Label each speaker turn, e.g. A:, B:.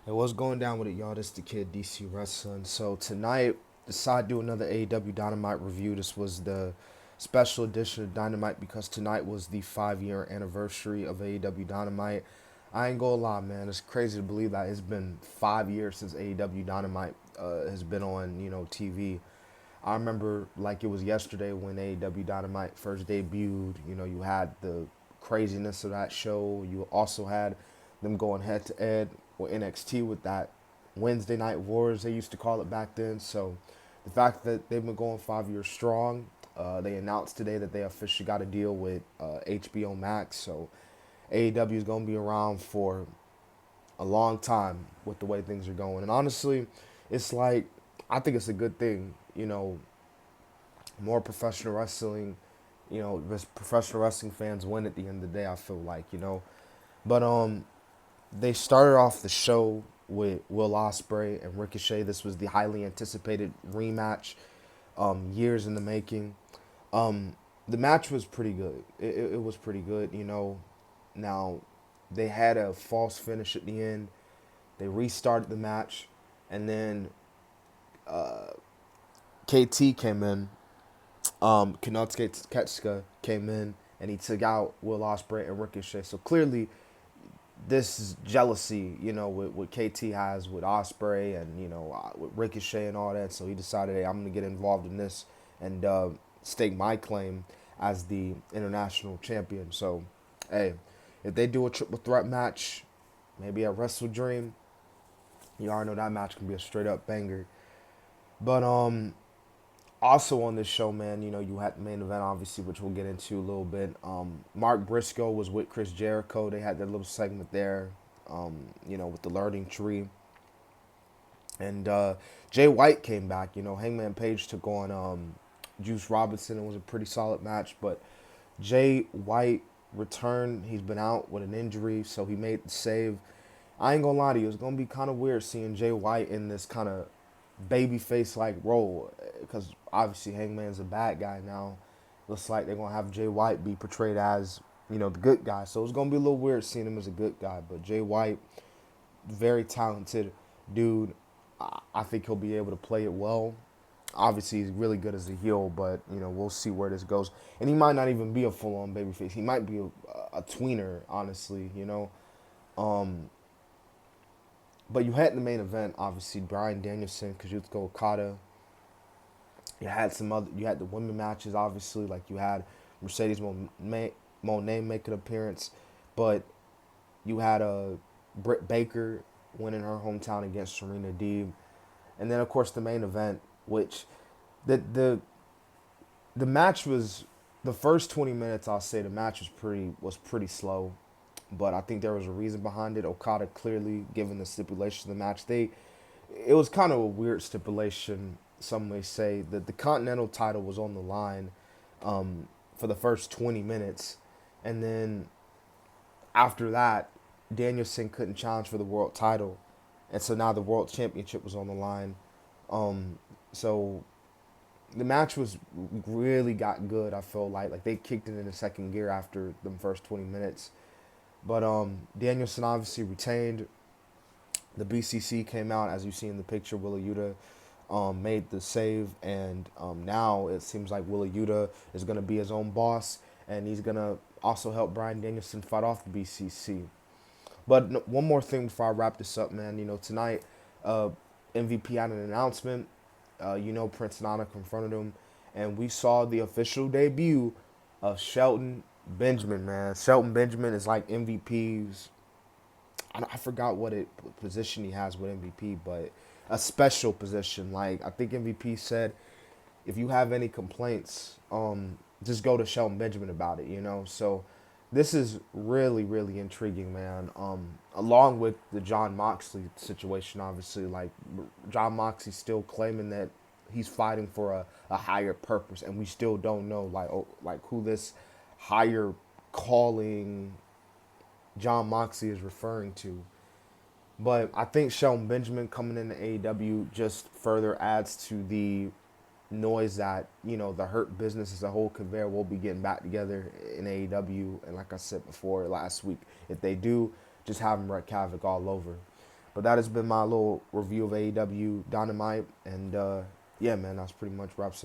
A: Hey, what's going down with it, y'all? This the kid DC Wrestling. So tonight, decided to do another AEW Dynamite review. This was the special edition of Dynamite because tonight was the 5 year anniversary of AEW Dynamite. I ain't gonna lie, man. It's crazy to believe that it's been 5 years since AEW Dynamite has been on, TV. I remember like it was yesterday when AEW Dynamite first debuted. You had the craziness of that show. You also had them going head to head with NXT with that Wednesday Night Wars they used to call it back then. So the fact that they've been going 5 years strong, they announced today that they officially got a deal with HBO Max. So AEW is going to be around for a long time with the way things are going. And honestly, it's like I think it's a good thing. More professional wrestling. Professional wrestling fans win at the end of the day. I feel like. But they started off the show with Will Ospreay and Ricochet. This was the highly anticipated rematch, years in the making. The match was pretty good. It was pretty good. Now, they had a false finish at the end. They restarted the match, and then KT came in. Kanotsuke Ketsuka came in, and he took out Will Ospreay and Ricochet. So clearly, this is jealousy, with what KT has with Ospreay and with Ricochet and all that. So he decided, hey, I'm gonna get involved in this and stake my claim as the international champion. So, hey, if they do a triple threat match, maybe at Wrestle Dream, you already know that match can be a straight up banger. But also on this show, man, you had the main event, obviously, which we'll get into a little bit. Mark Briscoe was with Chris Jericho. They had that little segment there, with the learning tree. And Jay White came back. Hangman Page took on Juice Robinson. It was a pretty solid match. But Jay White returned. He's been out with an injury, so he made the save. I ain't gonna lie to you. It's gonna be kind of weird seeing Jay White in this kind of babyface like role because obviously Hangman's a bad guy now. Looks like they're gonna have Jay White be portrayed as the good guy. So it's gonna be a little weird seeing him as a good guy. But Jay White, very talented dude. I think he'll be able to play it well. Obviously, he's really good as a heel, but we'll see where this goes. And he might not even be a full-on babyface. He might be a tweener, honestly. But you had the main event, obviously, Bryan Danielson, Yuta Okada. You had the women matches, obviously, like you had Mercedes Moné make an appearance, but you had Britt Baker winning her hometown against Serena Deeb, and then of course the main event, which the the match was the first 20 minutes. I'll say the match was pretty slow, but I think there was a reason behind it. Okada clearly, given the stipulation of the match, it was kind of a weird stipulation. Some may say that the Continental title was on the line for the first 20 minutes, and then after that, Danielson couldn't challenge for the world title, and so now the world championship was on the line. So the match was really got good. I felt like they kicked it into second gear after the first 20 minutes. But Danielson obviously retained. The BCC came out, as you see in the picture. Willa Yuta made the save, and now it seems like Willa Yuta is going to be his own boss, and he's going to also help Bryan Danielson fight off the BCC. But one more thing before I wrap this up, man. Tonight, uh, MVP had an announcement. Prince Nana confronted him, and we saw the official debut of Shelton Benjamin, man. Shelton Benjamin is like MVP's. I forgot what position he has with MVP, but a special position. Like I think MVP said, if you have any complaints, just go to Shelton Benjamin about it. So this is really really intriguing, man. Along with the John Moxley situation, obviously, like John Moxley still claiming that he's fighting for a higher purpose, and we still don't know like who this higher calling John Moxley is referring to. But I think Shelton Benjamin coming into AEW just further adds to the noise that the Hurt Business as a whole conveyor will be getting back together in AEW. And like I said before last week, if they do, just have them wreak havoc all over. But that has been my little review of AEW Dynamite, and yeah, man, that's pretty much wraps it.